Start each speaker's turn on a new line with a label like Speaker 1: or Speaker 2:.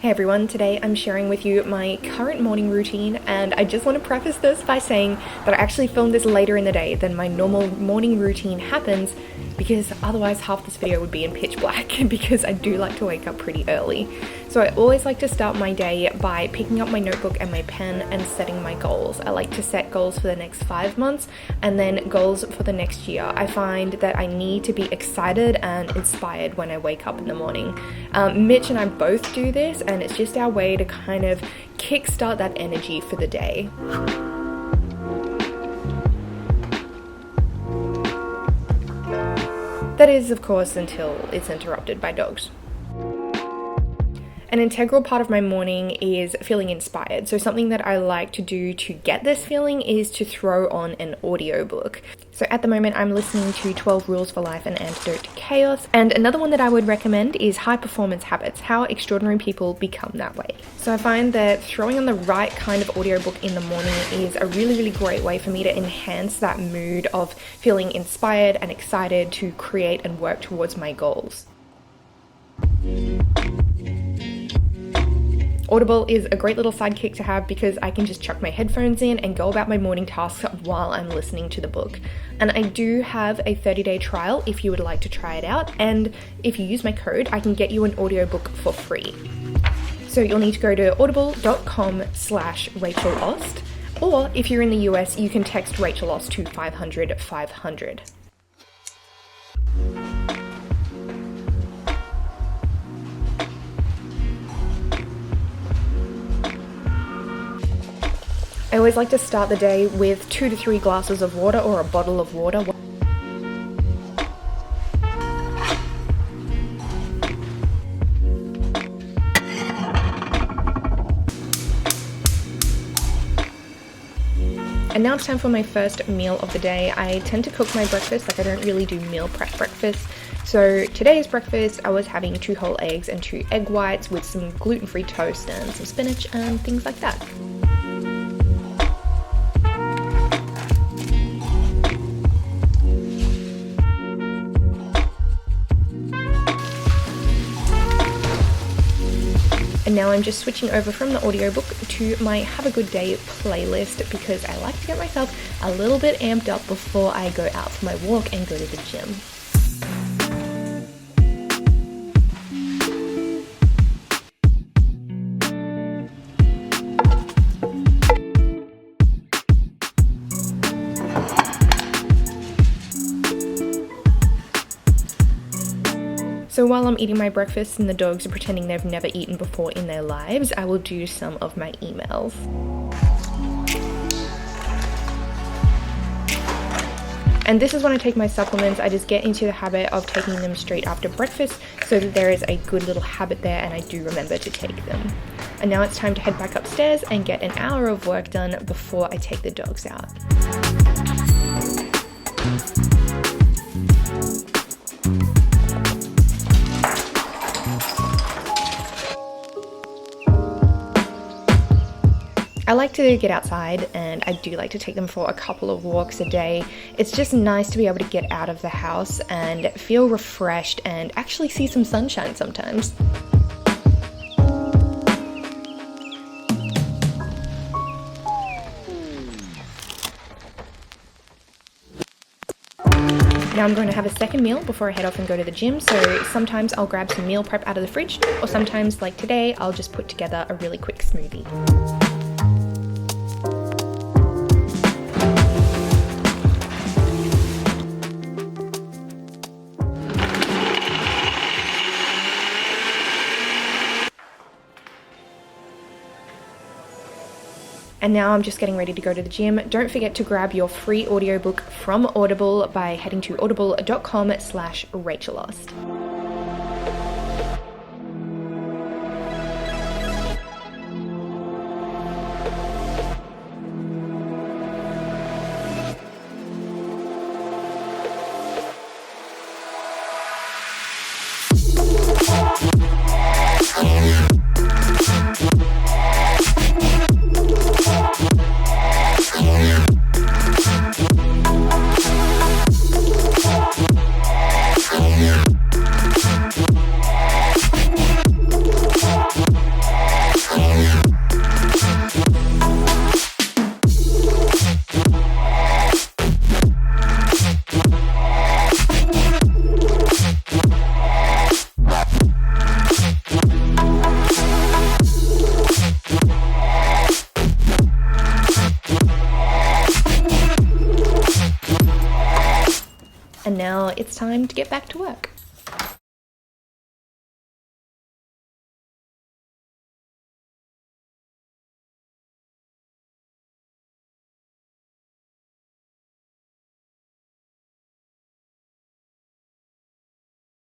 Speaker 1: Hey everyone, today I'm sharing with you my current morning routine, and I just want to preface this by saying that I actually filmed this later in the day than my normal morning routine happens, because otherwise half this video would be in pitch black because I do like to wake up pretty early. So I always like to start my day by picking up my notebook and my pen and setting my goals. I like to set goals for the next 5 months and then goals for the next year. I find that I need to be excited and inspired when I wake up in the morning. Mitch and I both do this, and it's just our way to kind of kickstart that energy for the day. That is, of course, until it's interrupted by dogs. An integral part of my morning is feeling inspired. So something that I like to do to get this feeling is to throw on an audiobook. So at the moment I'm listening to 12 Rules for Life and Antidote to Chaos. And another one that I would recommend is High Performance Habits, How Extraordinary People Become That Way. So I find that throwing on the right kind of audiobook in the morning is a really great way for me to enhance that mood of feeling inspired and excited to create and work towards my goals. Audible is a great little sidekick to have because I can just chuck my headphones in and go about my morning tasks while I'm listening to the book. And I do have a 30-day trial if you would like to try it out, and if you use my code, I can get you an audiobook for free. So you'll need to go to audible.com/Rachel Aust, or if you're in the US, you can text Rachel Aust to 500 500. I always like to start the day with 2 to 3 glasses of water or a bottle of water. And now it's time for my first meal of the day. I tend to cook my breakfast, like I don't really do meal prep breakfast. So today's breakfast, I was having 2 whole eggs and 2 egg whites with some gluten-free toast and some spinach and things like that. And now I'm just switching over from the audiobook to my Have a Good Day playlist because I like to get myself a little bit amped up before I go out for my walk and go to the gym. So while I'm eating my breakfast and the dogs are pretending they've never eaten before in their lives, I will do some of my emails. And this is when I take my supplements. I just get into the habit of taking them straight after breakfast so that there is a good little habit there and I do remember to take them. And now it's time to head back upstairs and get an hour of work done before I take the dogs out. I like to get outside, and I do like to take them for a couple of walks a day. It's just nice to be able to get out of the house and feel refreshed and actually see some sunshine sometimes. Now I'm going to have a second meal before I head off and go to the gym, so sometimes I'll grab some meal prep out of the fridge, or sometimes, like today, I'll just put together a really quick smoothie. And now I'm just getting ready to go to the gym. Don't forget to grab your free audiobook from Audible by heading to audible.com/Rachel Aust. now it's time to get back to work.